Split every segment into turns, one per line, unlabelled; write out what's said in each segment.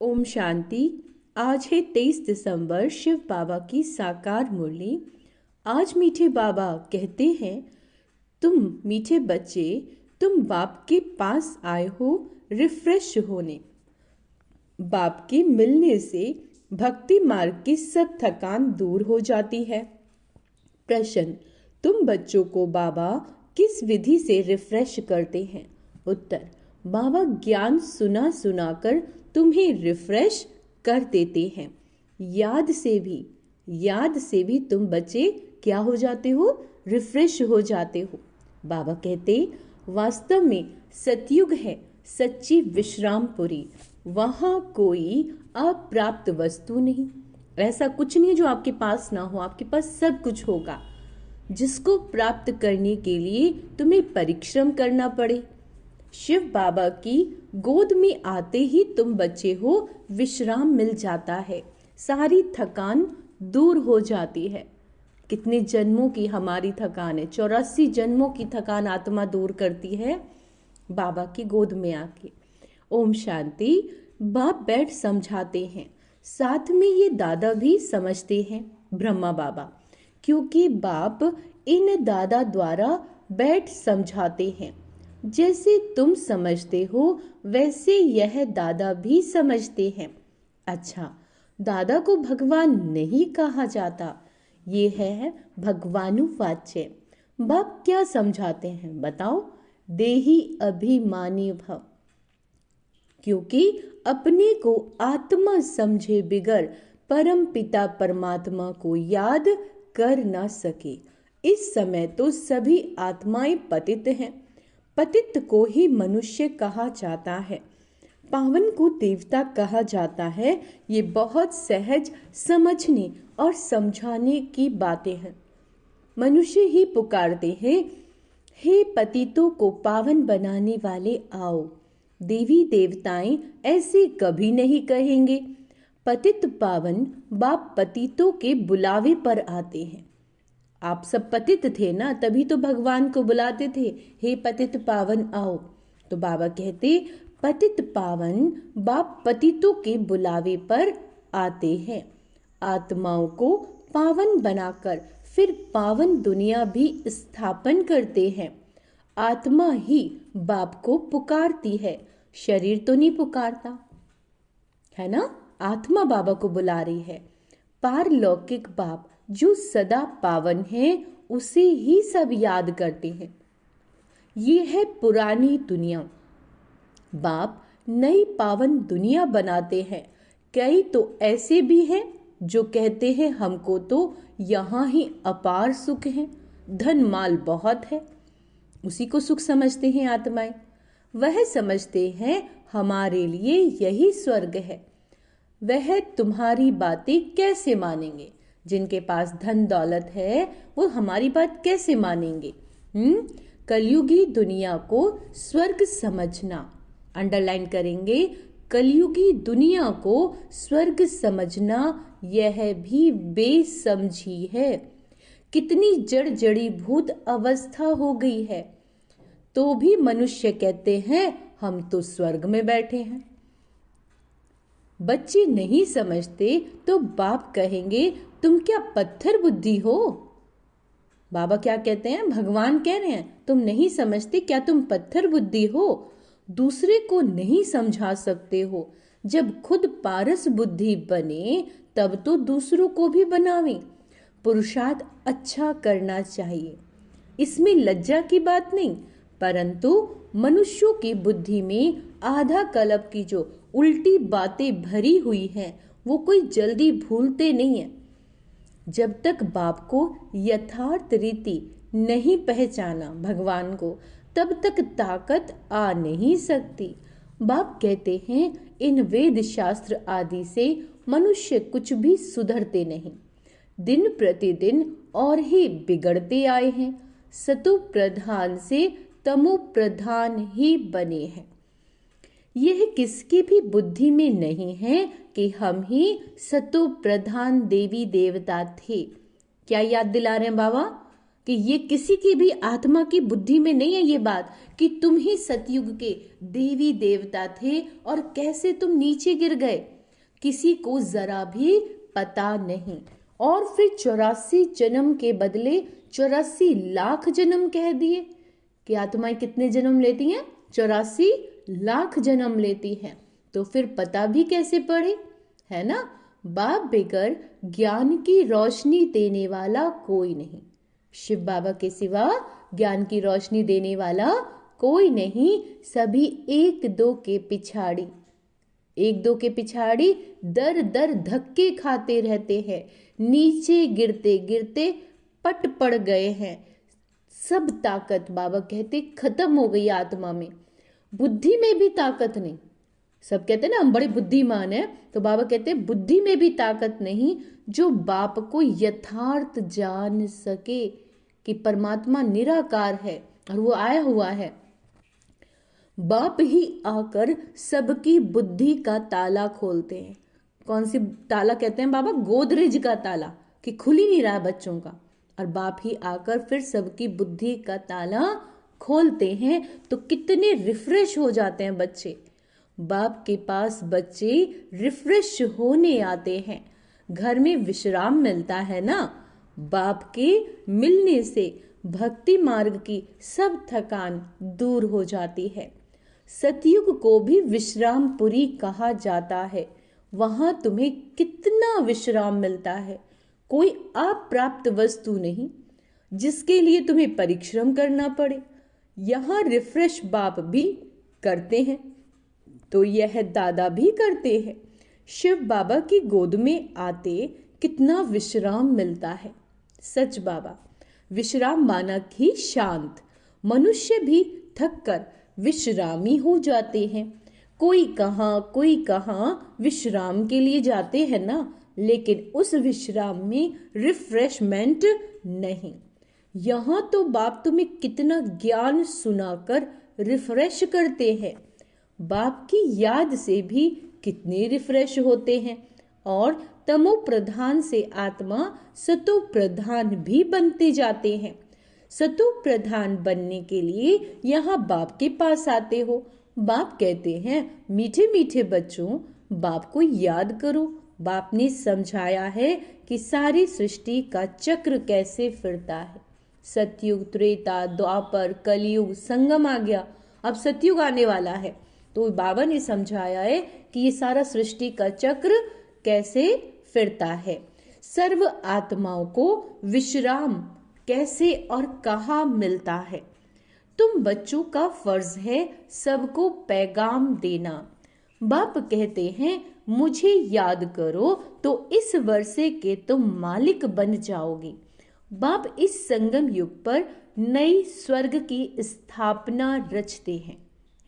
ओम शांति। आज है 23 दिसंबर, शिव बाबा की साकार मुरली। आज मीठे बाबा कहते हैं, तुम मीठे बच्चे, तुम बाप के पास आए हो रिफ्रेश होने। बाप के मिलने से भक्ति मार्ग की सब थकान दूर हो जाती है। प्रश्न, तुम बच्चों को बाबा किस विधि से रिफ्रेश करते हैं? उत्तर, बाबा ज्ञान सुना सुना कर तुम्हें रिफ्रेश कर देते हैं। याद से भी तुम बच्चे क्या हो जाते हो? रिफ्रेश हो जाते हो। बाबा कहते, वास्तव में सतयुग है सच्ची विश्रामपुरी। वहां कोई अप्राप्त वस्तु नहीं। ऐसा कुछ नहीं जो आपके पास ना हो, आपके पास सब कुछ होगा। जिसको प्राप्त करने के लिए तुम्हें परिश्रम करना पड़े। शिव बाबा की गोद में आते ही तुम बच्चे हो, विश्राम मिल जाता है, सारी थकान दूर हो जाती है। कितने जन्मों की हमारी थकान है, 84 जन्मों की थकान आत्मा दूर करती है बाबा की गोद में आके। ओम शांति। बाप बैठ समझाते हैं, साथ में ये दादा भी समझते हैं, ब्रह्मा बाबा, क्योंकि बाप इन दादा द्वारा बैठ समझाते हैं। जैसे तुम समझते हो वैसे यह दादा भी समझते हैं। अच्छा, दादा को भगवान नहीं कहा जाता, ये है भगवानुवाच्य। बाप क्या समझाते हैं बताओ? देही अभिमानी भव, क्योंकि अपने को आत्मा समझे बिगर परम पिता परमात्मा को याद कर ना सके। इस समय तो सभी आत्माएं पतित हैं। पतित को ही मनुष्य कहा जाता है, पावन को देवता कहा जाता है। ये बहुत सहज समझने और समझाने की बातें हैं। मनुष्य ही पुकारते हैं, हे पतितों को पावन बनाने वाले आओ। देवी देवताएं ऐसे कभी नहीं कहेंगे। पतित पावन बाप पतितों के बुलावे पर आते हैं। आप सब पतित थे ना, तभी तो भगवान को बुलाते थे, हे पतित पावन आओ। तो बाबा कहते, पतित पावन बाप पतितों के बुलावे पर आते हैं। आत्माओं को पावन बनाकर फिर पावन दुनिया भी स्थापन करते हैं। आत्मा ही बाप को पुकारती है, शरीर तो नहीं पुकारता है ना। आत्मा बाबा को बुला रही है। पारलौकिक बाप जो सदा पावन है, उसे ही सब याद करते हैं। ये है पुरानी दुनिया। बाप नई पावन दुनिया बनाते हैं। कई तो ऐसे भी हैं जो कहते हैं हमको तो यहाँ ही अपार सुख है, धन माल बहुत है, उसी को सुख समझते हैं आत्माएं। वह समझते हैं हमारे लिए यही स्वर्ग है। वह तुम्हारी बातें कैसे मानेंगे? जिनके पास धन दौलत है वो हमारी बात कैसे मानेंगे? कलयुगी दुनिया को स्वर्ग समझना, अंडरलाइन करेंगे, कलयुगी दुनिया को स्वर्ग समझना यह भी बेसमझी है। कितनी जड़ जड़ी भूत अवस्था हो गई है, तो भी मनुष्य कहते हैं हम तो स्वर्ग में बैठे हैं। बच्चे नहीं समझते तो बाप कहेंगे, तुम क्या पत्थर बुद्धि हो? बाबा क्या कहते हैं? भगवान कह रहे हैं, तुम नहीं समझते, क्या तुम पत्थर बुद्धि हो? दूसरे को नहीं समझा सकते हो। जब खुद पारस बुद्धि बने तब तो दूसरों को भी बनावे। पुरुषार्थ अच्छा करना चाहिए, इसमें लज्जा की बात नहीं, परंतु मनुष्यों की बुद्धि में आधा कल्प की जो उल्टी बातें भरी हुई हैं वो कोई जल्दी भूलते नहीं है। जब तक बाप को यथार्थ रीति नहीं पहचाना भगवान को, तब तक ताकत आ नहीं सकती। बाप कहते हैं, इन वेद शास्त्र आदि से मनुष्य कुछ भी सुधरते नहीं, दिन प्रतिदिन और ही बिगड़ते आए हैं। सतो प्रधान से तमो प्रधान ही बने हैं। यह किसकी भी बुद्धि में नहीं है कि हम ही सतो प्रधान देवी देवता थे। क्या याद दिला रहे हैं बाबा? कि ये किसी की भी आत्मा की बुद्धि में नहीं है ये बात कि तुम ही सतयुग के देवी देवता थे और कैसे तुम नीचे गिर गए, किसी को जरा भी पता नहीं। और फिर 84 जन्म के बदले 84 लाख जन्म कह दिए कि आत्माएं कितने जन्म लेती हैं? 84 लाख जन्म लेती हैं। तो फिर पता भी कैसे पड़े, है ना? बाप बेगर ज्ञान की रोशनी देने वाला कोई नहीं। शिव बाबा के सिवा ज्ञान की रोशनी देने वाला कोई नहीं। सभी एक दो के पिछाड़ी दर दर धक्के खाते रहते हैं, नीचे गिरते गिरते पट पड़ गए हैं। सब ताकत बाबा कहते खत्म हो गई आत्मा में, बुद्धि में भी ताकत नहीं। सब कहते हैं ना हम बड़े बुद्धिमान हैं, तो बाबा कहते हैं बुद्धि में भी ताकत नहीं जो बाप को यथार्थ जान सके कि परमात्मा निराकार है और वो आया हुआ है। बाप ही आकर सबकी बुद्धि का ताला खोलते हैं। कौन सी ताला कहते हैं बाबा? गोदरेज का ताला, कि खुल ही नहीं रहा बच्चों का, और बाप ही आकर फिर सबकी बुद्धि का ताला खोलते हैं। तो कितने रिफ्रेश हो जाते हैं बच्चे। बाप के पास बच्चे रिफ्रेश होने आते हैं, घर में विश्राम मिलता है ना। बाप के मिलने से भक्ति मार्ग की सब थकान दूर हो जाती है। सतयुग को भी विश्रामपुरी कहा जाता है। वहां तुम्हें कितना विश्राम मिलता है, कोई अप्राप्त वस्तु नहीं जिसके लिए तुम्हें परिश्रम करना पड़े। यहाँ रिफ्रेश बाप भी करते हैं तो यह दादा भी करते हैं। शिव बाबा की गोद में आते कितना विश्राम मिलता है। सच बाबा, विश्राम मानक ही शांत, मनुष्य भी थक कर विश्रामी हो जाते हैं। कोई कहाँ विश्राम के लिए जाते हैं ना, लेकिन उस विश्राम में रिफ्रेशमेंट नहीं। यहाँ तो बाप तुम्हें कितना ज्ञान सुनाकर रिफ्रेश करते हैं। बाप की याद से भी कितने रिफ्रेश होते हैं, और तमो प्रधान से आत्मा सतो प्रधान भी बनते जाते हैं। सतो प्रधान बनने के लिए यहाँ बाप के पास आते हो। बाप कहते हैं मीठे मीठे बच्चों, बाप को याद करो। बाप ने समझाया है कि सारी सृष्टि का चक्र कैसे फिरता है। सतयुग, त्रेता, द्वापर, कलयुग, संगम आ गया, अब सतयुग आने वाला है। तो बाबा ने समझाया है कि ये सारा सृष्टि का चक्र कैसे फिरता है। सर्व आत्माओं को विश्राम कैसे और कहाँ मिलता है। तुम बच्चों का फर्ज है सबको पैगाम देना। बाप कहते हैं मुझे याद करो तो इस वर्षे के तुम मालिक बन जाओगे। बाप इस संगम युग पर नई स्वर्ग की स्थापना रचते हैं,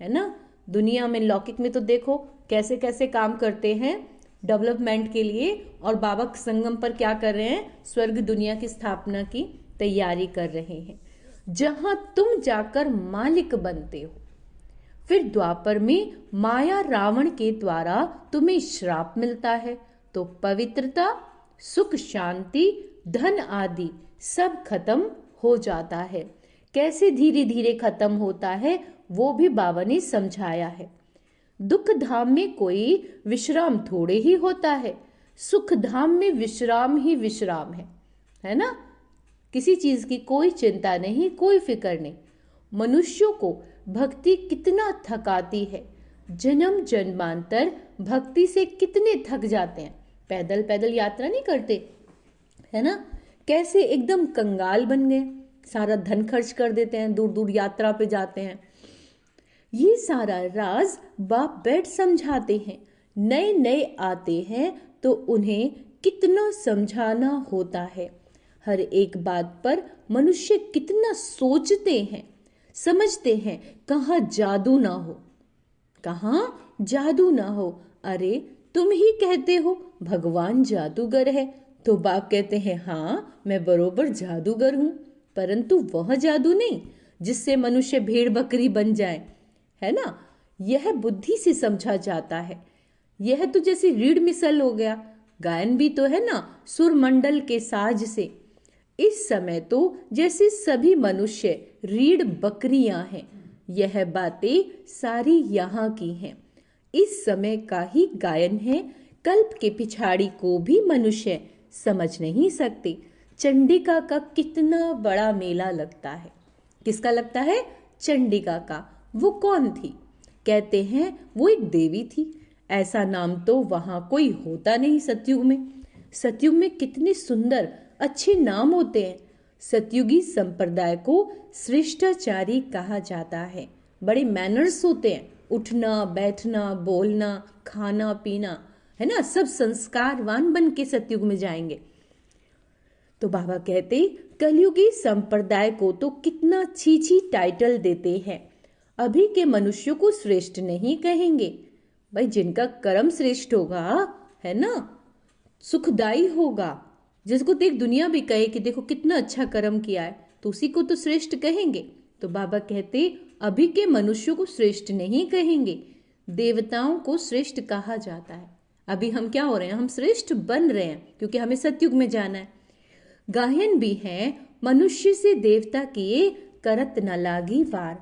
है ना। दुनिया में लौकिक में तो देखो कैसे कैसे काम करते हैं डेवलपमेंट के लिए, और बाबा संगम पर क्या कर रहे हैं? स्वर्ग दुनिया की स्थापना की तैयारी कर रहे हैं, जहां तुम जाकर मालिक बनते हो। फिर द्वापर में माया रावण के द्वारा तुम्हें श्राप मिलता है, तो पवित्रता, सुख, शांति, धन आदि सब खत्म हो जाता है। कैसे धीरे धीरे खत्म होता है वो भी बाबा ने समझाया है। दुख धाम में कोई विश्राम थोड़े ही होता है, सुख धाम में विश्राम ही विश्राम है ना। किसी चीज की कोई चिंता नहीं, कोई फिक्र नहीं। मनुष्यों को भक्ति कितना थकाती है, जन्म जन्मांतर भक्ति से कितने थक जाते हैं। पैदल पैदल यात्रा नहीं करते, है ना। कैसे एकदम कंगाल बन गए, सारा धन खर्च कर देते हैं, दूर दूर यात्रा पे जाते हैं। ये सारा राज बाप बैठ समझाते हैं। नए नए आते हैं तो उन्हें कितना समझाना होता है। हर एक बात पर मनुष्य कितना सोचते हैं, समझते हैं। कहाँ जादू ना हो, कहाँ जादू ना हो। अरे तुम ही कहते हो भगवान जादूगर है, तो बाप कहते हैं हाँ मैं बरोबर जादूगर हूं, परंतु वह जादू नहीं जिससे मनुष्य भेड़ बकरी बन जाए, है ना। यह बुद्धि से समझा जाता है। यह तो जैसे रीढ़ मिसल हो गया। गायन भी तो है ना, सुर मंडल के साज से। इस समय तो जैसे सभी मनुष्य रीढ़ बकरियां हैं। यह बातें सारी यहाँ की हैं। इस समय का ही गायन है। कल्प के पिछाड़ी को भी मनुष्य समझ नहीं सकते। चंडिका का कितना बड़ा मेला लगता है। किसका लगता है? चंडिका का। वो कौन थी? कहते हैं वो एक देवी थी। ऐसा नाम तो वहां कोई होता नहीं सतयुग में। सतयुग में कितने सुंदर अच्छे नाम होते हैं। सतयुगी संप्रदाय को श्रेष्ठाचारी कहा जाता है। बड़े मैनर्स होते हैं, उठना बैठना बोलना खाना पीना, है ना, सब संस्कारवान बन के सतयुग में जाएंगे। तो बाबा कहते कलयुगी संप्रदाय को तो कितना छी टाइटल देते हैं। अभी के मनुष्यों को श्रेष्ठ नहीं कहेंगे। भाई जिनका कर्म श्रेष्ठ होगा, है ना, सुखदाई होगा, जिसको देख दुनिया भी कहे कि देखो कितना अच्छा कर्म किया है, तो उसी को तो श्रेष्ठ कहेंगे। तो बाबा कहते अभी के मनुष्यों को श्रेष्ठ नहीं कहेंगे, देवताओं को श्रेष्ठ कहा जाता है। अभी हम क्या हो रहे हैं? हम श्रेष्ठ बन रहे हैं क्योंकि हमें सतयुग में जाना है। गायन भी है, मनुष्य से देवता किए करत न लागी वार।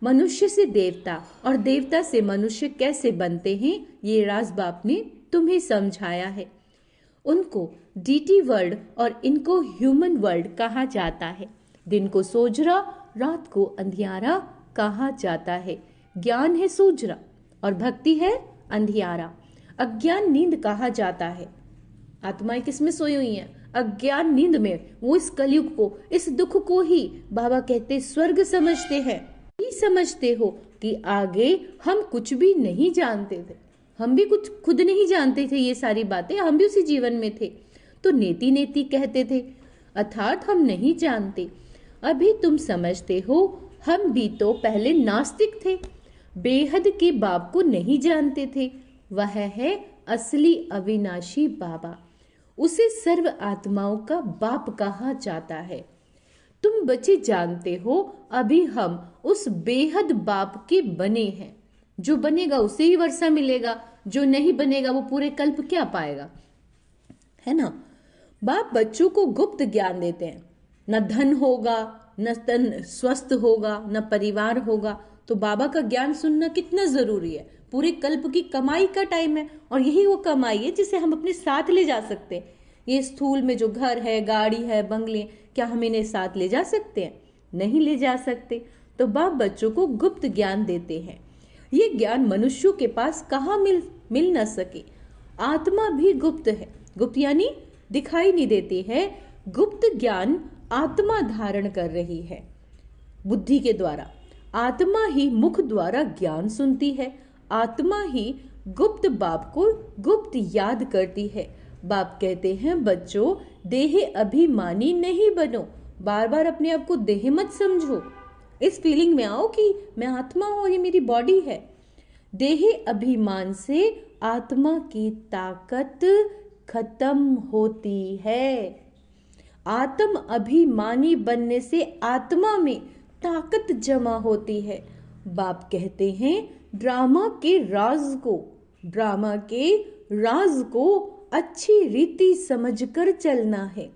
मनुष्य से देवता और देवता से मनुष्य कैसे बनते हैं, ये राज बाप ने तुम्हें समझाया है। उनको डीटी वर्ल्ड और इनको ह्यूमन वर्ल्ड कहा जाता है। दिन को सोजरा, रात को अंधियारा कहा जाता है। ज्ञान है सोजरा और भक्ति है अंधियारा। अज्ञान नींद कहा जाता है। आत्माएं किसमें सोई हुई हैं? अज्ञान नींद में। वो इस कलयुग को, इस दुख को ही बाबा कहते स्वर्ग समझते हैं। ही समझते हो कि आगे हम कुछ भी नहीं जानते थे। हम भी कुछ खुद नहीं जानते थे ये सारी बातें, हम भी उसी जीवन में थे। तो नेति नेति कहते थे, अर्थात हम नहीं जानते। अभी तुम समझते हो, हम भी तो पहले नास्तिक थे, बेहद के बाप को नहीं जानते थे। वह है असली अविनाशी बाबा। उसे सर्व आत्माओं का बाप कहा जाता है। तुम बच्चे जानते हो, अभी हम उस बेहद बाप के बने हैं। जो बनेगा उसे ही वर्षा मिलेगा, जो नहीं बनेगा वो पूरे कल्प क्या पाएगा, है ना। बाप बच्चों को गुप्त ज्ञान देते हैं। न धन होगा, न तन स्वस्थ होगा, न परिवार होगा, तो बाबा का ज्ञान सुनना कितना जरूरी है। पूरे कल्प की कमाई का टाइम है और यही वो कमाई है जिसे हम अपने साथ ले जा सकते हैं। ये स्थूल में जो घर है, गाड़ी है, बंगले, क्या हम इन्हें साथ ले जा सकते हैं? नहीं ले जा सकते। तो बाप बच्चों को गुप्त ज्ञान देते हैं। ये ज्ञान मनुष्यों के पास कहाँ मिल न सके। आत्मा भी गुप्त है। गुप्त यानी दिखाई नहीं देती है। गुप्त ज्ञान आत्मा धारण कर रही है बुद्धि के द्वारा। आत्मा ही मुख द्वारा ज्ञान सुनती है। आत्मा ही गुप्त बाप को गुप्त याद करती है। बाप कहते हैं बच्चों, देह अभिमानी नहीं बनो। बार बार अपने आप को देह मत समझो। इस फीलिंग में आओ कि मैं आत्मा हूं और ये मेरी बॉडी है। देह अभिमान से आत्मा की ताकत खत्म होती है। आत्म अभिमानी बनने से आत्मा में ताकत जमा होती है। बाप कहते हैं ड्रामा के राज को अच्छी रीति समझकर चलना है।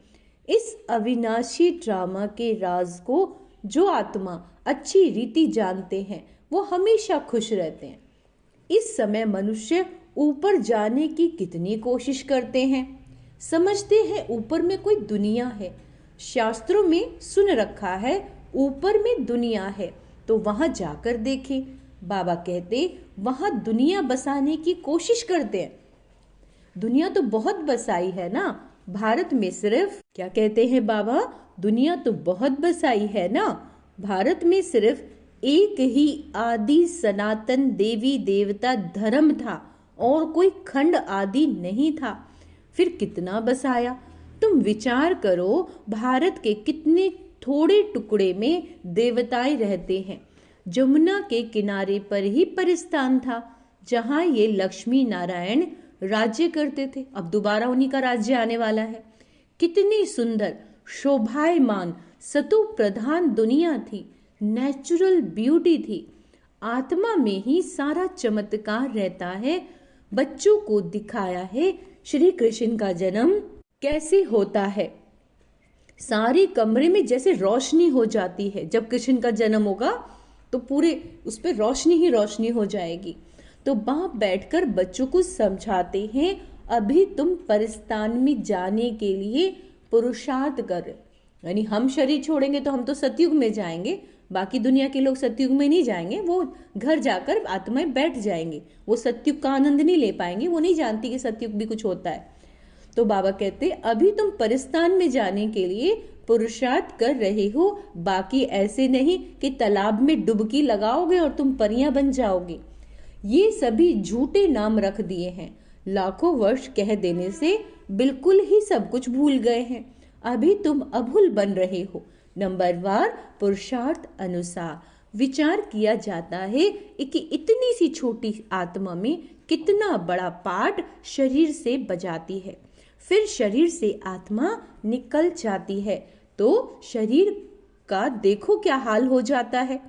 इस अविनाशी ड्रामा के राज को जो आत्मा अच्छी रीति जानते हैं वो हमेशा खुश रहते हैं। इस समय मनुष्य ऊपर जाने की कितनी कोशिश करते हैं। समझते हैं ऊपर में कोई दुनिया है। शास्त्रों में सुन रखा है ऊपर में दुनिया है, तो वहां जाकर देखें। बाबा कहते वहां दुनिया बसाने की कोशिश करते हैं। दुनिया तो बहुत बसाई है ना, भारत में सिर्फ, क्या कहते हैं बाबा, दुनिया तो बहुत बसाई है ना, भारत में सिर्फ एक ही आदि सनातन देवी देवता धर्म था और कोई खंड आदि नहीं था। फिर कितना बसाया। तुम विचार करो, भारत के कितने थोड़े टुकड़े में देवताएं रहते हैं। जमुना के किनारे पर ही परिस्थान था जहां ये लक्ष्मी नारायण राज्य करते थे। अब दोबारा उन्हीं का राज्य आने वाला है। कितनी सुंदर शोभायमान सतु प्रधान दुनिया थी, नेचुरल ब्यूटी थी। आत्मा में ही सारा चमत्कार रहता है। बच्चों को दिखाया है श्री कृष्ण का जन्म कैसे होता है। सारे कमरे में जैसे रोशनी हो जाती है। जब कृष्ण का जन्म होगा तो पूरे उस पर रोशनी ही रोशनी हो जाएगी। तो बाप बैठकर बच्चों को समझाते हैं, अभी तुम परिस्तान में जाने के लिए पुरुषार्थ कर, यानी हम शरीर छोड़ेंगे तो हम तो सतयुग में जाएंगे, बाकी दुनिया के लोग सतयुग में नहीं जाएंगे, वो घर जाकर आत्माएं बैठ जाएंगे, वो सतयुग का आनंद नहीं ले पाएंगे, वो नहीं जानती कि सतयुग भी कुछ होता है। तो बाबा कहते अभी तुम परिस्तान में जाने के लिए पुरुषार्थ कर रहे हो, बाकी ऐसे नहीं कि तालाब में डुबकी लगाओगे और तुम परियां बन जाओगे। ये सभी झूठे नाम रख दिए हैं, लाखों वर्ष कह देने से बिल्कुल ही सब कुछ भूल गए हैं। अभी तुम अभूल बन रहे हो। नंबरवार पुरुषार्थ अनुसार विचार किया जाता है कि इतनी सी छोटी आत्मा में कितना बड़ा पार्ट शरीर से बजाती है, फिर शरीर से आत्मा निकल जाती है तो शरीर का देखो क्या हाल हो जाता है।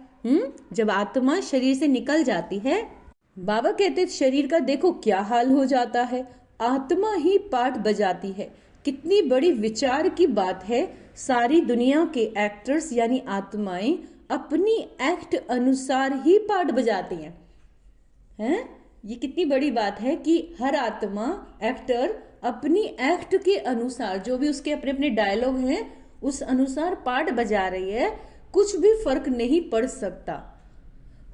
जब आत्मा शरीर से निकल जाती है, बाबा कहते शरीर का देखो क्या हाल हो जाता है, आत्मा ही पार्ट बजाती है। कितनी बड़ी विचार की बात है। सारी दुनिया के एक्टर्स यानी आत्माएं अपनी एक्ट अनुसार ही पार्ट बजाती हैं। ये कितनी बड़ी बात है कि हर आत्मा एक्टर अपनी एक्ट के अनुसार, जो भी उसके अपने अपने डायलॉग हैं उस अनुसार पार्ट बजा रही है। कुछ भी फर्क नहीं पड़ सकता।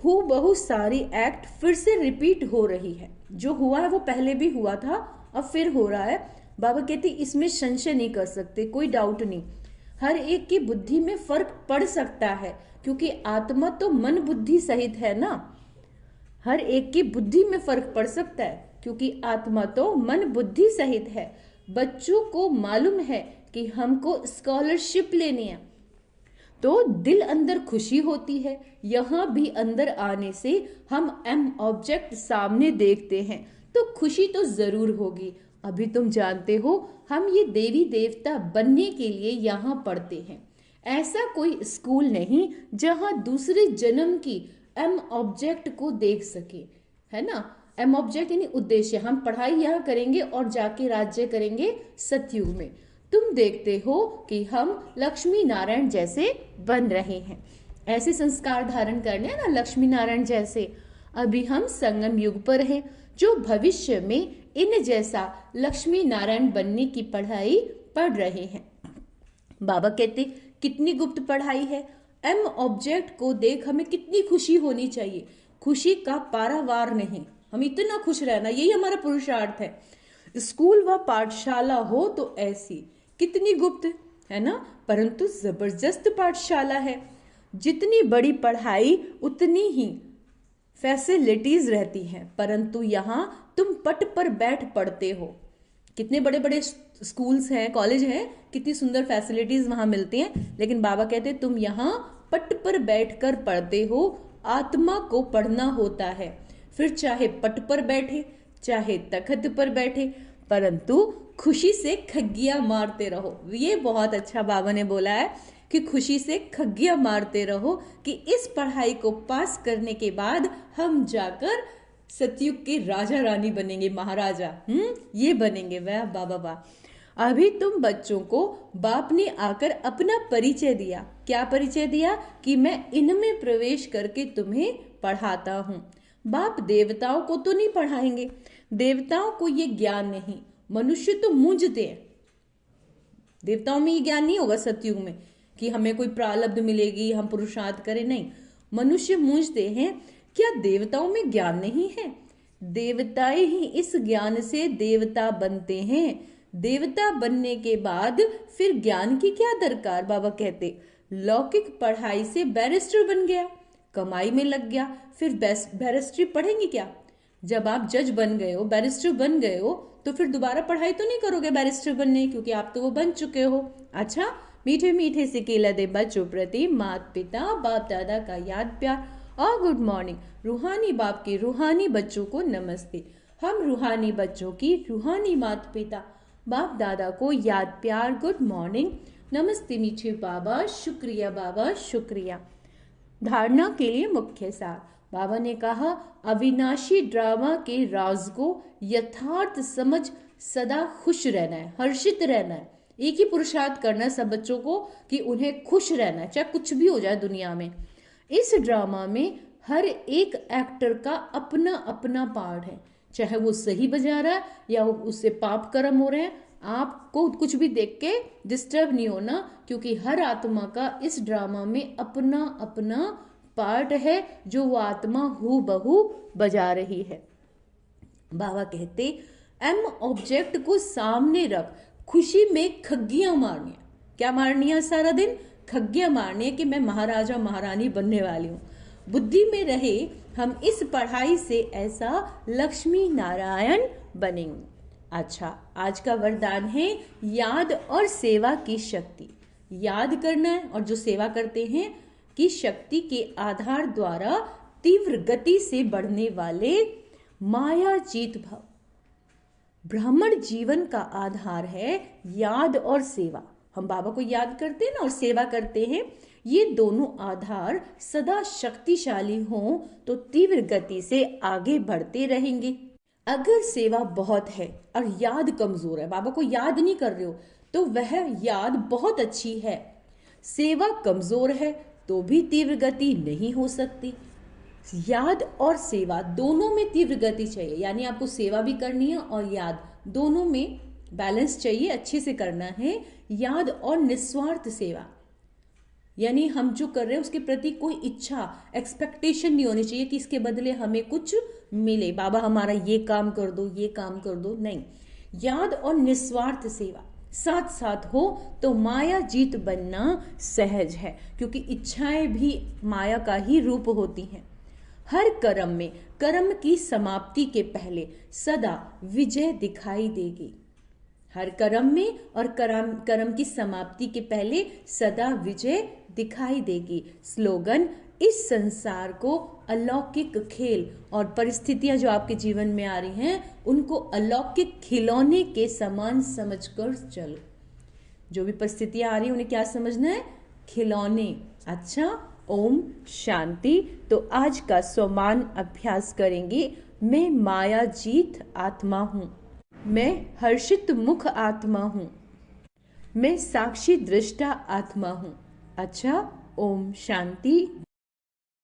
हु बहु सारी एक्ट फिर से रिपीट हो रही है। जो हुआ है वो पहले भी हुआ था, अब फिर हो रहा है। बाबा कहते इसमें संशय नहीं कर सकते, कोई डाउट नहीं। हर एक की बुद्धि में फर्क पड़ सकता है, क्योंकि आत्मा तो मन बुद्धि सहित है ना। हर एक की बुद्धि में फर्क पड़ सकता है, क्योंकि आत्मा तो मन बुद्धि सहित है। बच्चों को मालूम है कि हमको स्कॉलरशिप लेनी है, तो दिल अंदर खुशी होती है। यहां भी अंदर आने से हम एम ऑब्जेक्ट सामने देखते हैं तो खुशी तो जरूर होगी। अभी तुम जानते हो हम ये देवी देवता बनने के लिए यहाँ पढ़ते हैं। ऐसा कोई स्कूल नहीं जहां दूसरे जन्म की एम ऑब्जेक्ट को देख सके, है ना। एम ऑब्जेक्ट यानी उद्देश्य। हम पढ़ाई यहाँ करेंगे और जाके राज्य करेंगे सतयुग में। तुम देखते हो कि हम लक्ष्मी नारायण जैसे बन रहे हैं, ऐसे संस्कार धारण करने ना लक्ष्मी नारायण जैसे। अभी हम संगम युग पर हैं, जो भविष्य में इन जैसा लक्ष्मी नारायण बनने की पढ़ाई पढ़ रहे हैं। बाबा कहते कितनी गुप्त पढ़ाई है। एम ऑब्जेक्ट को देख हमें कितनी खुशी होनी चाहिए, खुशी का पारावार नहीं। हम इतना खुश रहना, यही हमारा पुरुषार्थ है। स्कूल व पाठशाला हो तो ऐसी कितनी गुप्त है ना, परंतु जबरदस्त पाठशाला है। जितनी बड़ी पढ़ाई उतनी ही फैसिलिटीज रहती हैं, परंतु यहाँ तुम पट पर बैठ पढ़ते हो। कितने बड़े बड़े स्कूल्स हैं, कॉलेज हैं, कितनी सुंदर फैसिलिटीज वहां मिलती हैं, लेकिन बाबा कहते तुम यहाँ पट पर बैठकर पढ़ते हो। आत्मा को पढ़ना होता है, फिर चाहे पट पर बैठे चाहे तख्त पर बैठे, परंतु खुशी से खग्गियां मारते रहो। ये बहुत अच्छा बाबा ने बोला है कि खुशी से खग्गियां मारते रहो कि इस पढ़ाई को पास करने के बाद हम जाकर सतयुग के राजा रानी बनेंगे, महाराजा ये बनेंगे। वह बाबा वाह। अभी तुम बच्चों को बाप ने आकर अपना परिचय दिया। क्या परिचय दिया? कि मैं इनमें प्रवेश करके तुम्हें पढ़ाता हूँ। बाप देवताओं को तो नहीं पढ़ाएंगे, देवताओं को ये ज्ञान नहीं। मनुष्य तो मूंझते हैं, देवताओं में ये ज्ञान नहीं होगा सतयुग में कि हमें कोई प्रारब्ध मिलेगी, हम पुरुषार्थ करें, नहीं। मनुष्य मूंझते हैं, क्या देवताओं में ज्ञान नहीं है? देवताएं ही इस ज्ञान से देवता बनते हैं। देवता बनने के बाद फिर ज्ञान की क्या दरकार? बाबा कहते लौकिक पढ़ाई से बैरिस्टर बन गया, कमाई में लग गया, फिर बैरिस्ट्री पढ़ेंगे क्या? जब आप जज बन गए हो, बैरिस्टर बन गए हो, तो फिर दोबारा पढ़ाई तो नहीं करोगे बैरिस्टर बनने, क्योंकि आप तो वो बन चुके हो। अच्छा, मीठे मीठे से केला दे बच्चों प्रति माता पिता बाप दादा का याद प्यार और गुड मॉर्निंग। रूहानी बाप के रूहानी बच्चों को नमस्ते। हम रूहानी बच्चों की रूहानी माता पिता बाप दादा को याद प्यार गुड मॉर्निंग नमस्ते। मीठे बाबा, शुक्रिया बाबा, शुक्रिया। धारणा के लिए मुख्य सार। बाबा ने कहा अविनाशी ड्रामा के राज को यथार्थ समझ सदा खुश रहना है, हर्षित रहना है। एक ही पुरुषार्थ करना है सब बच्चों को कि उन्हें खुश रहना है, चाहे कुछ भी हो जाए दुनिया में। इस ड्रामा में हर एक एक्टर का अपना अपना पार्ट है, चाहे वो सही बजा रहा है या उससे पाप कर्म हो रहे हैं। आपको कुछ भी देख के डिस्टर्ब नहीं होना, क्योंकि हर आत्मा का इस ड्रामा में अपना अपना पार्ट है जो वो आत्मा हूबहू बजा रही है। बाबा कहते एम ऑब्जेक्ट को सामने रख, खुशी में खग्गियां मारनी है। क्या मारनी है? सारा दिन खग्गियां मारनी है कि मैं महाराजा महारानी बनने वाली हूं। बुद्धि में रहे हम इस पढ़ाई से ऐसा लक्ष्मी नारायण बनेंगे। अच्छा, आज का वरदान है याद और सेवा की शक्ति। याद करना है और जो सेवा करते हैं की शक्ति के आधार द्वारा तीव्र गति से बढ़ने वाले माया जीत भाव। ब्राह्मण जीवन का आधार है याद और सेवा। हम बाबा को याद करते हैं ना और सेवा करते हैं, ये दोनों आधार सदा शक्तिशाली हों तो तीव्र गति से आगे बढ़ते रहेंगे। अगर सेवा बहुत है और याद कमजोर है, बाबा को याद नहीं कर रहे हो, तो वह याद बहुत अच्छी है, सेवा कमजोर है तो भी तीव्र गति नहीं हो सकती। याद और सेवा दोनों में तीव्र गति चाहिए, यानी आपको सेवा भी करनी है और याद, दोनों में बैलेंस चाहिए, अच्छे से करना है। याद और निस्वार्थ सेवा, यानी हम जो कर रहे हैं उसके प्रति कोई इच्छा, एक्सपेक्टेशन नहीं होनी चाहिए कि इसके बदले हमें कुछ मिले, बाबा हमारा ये काम कर दो, ये काम कर दो, नहीं। याद और निस्वार्थ सेवा साथ साथ हो तो माया जीत बनना सहज है, क्योंकि इच्छाएं भी माया का ही रूप होती हैं। हर कर्म में कर्म की समाप्ति के पहले सदा विजय दिखाई देगी। हर कर्म में और कर्म की समाप्ति के पहले सदा विजय दिखाई देगी। स्लोगन इस संसार को अलौकिक खेल और परिस्थितियां जो आपके जीवन में आ रही हैं उनको अलौकिक खिलौने के समान समझकर चलो। जो भी परिस्थितियां आ रही हैं उन्हें क्या समझना है? खिलौने। अच्छा, ओम शांति। तो आज का स्वमान अभ्यास करेंगे। मैं माया जीत आत्मा हूँ, मैं हर्षित मुख आत्मा हूँ, मैं साक्षी दृष्टा आत्मा हूँ। अच्छा, ओम शांति।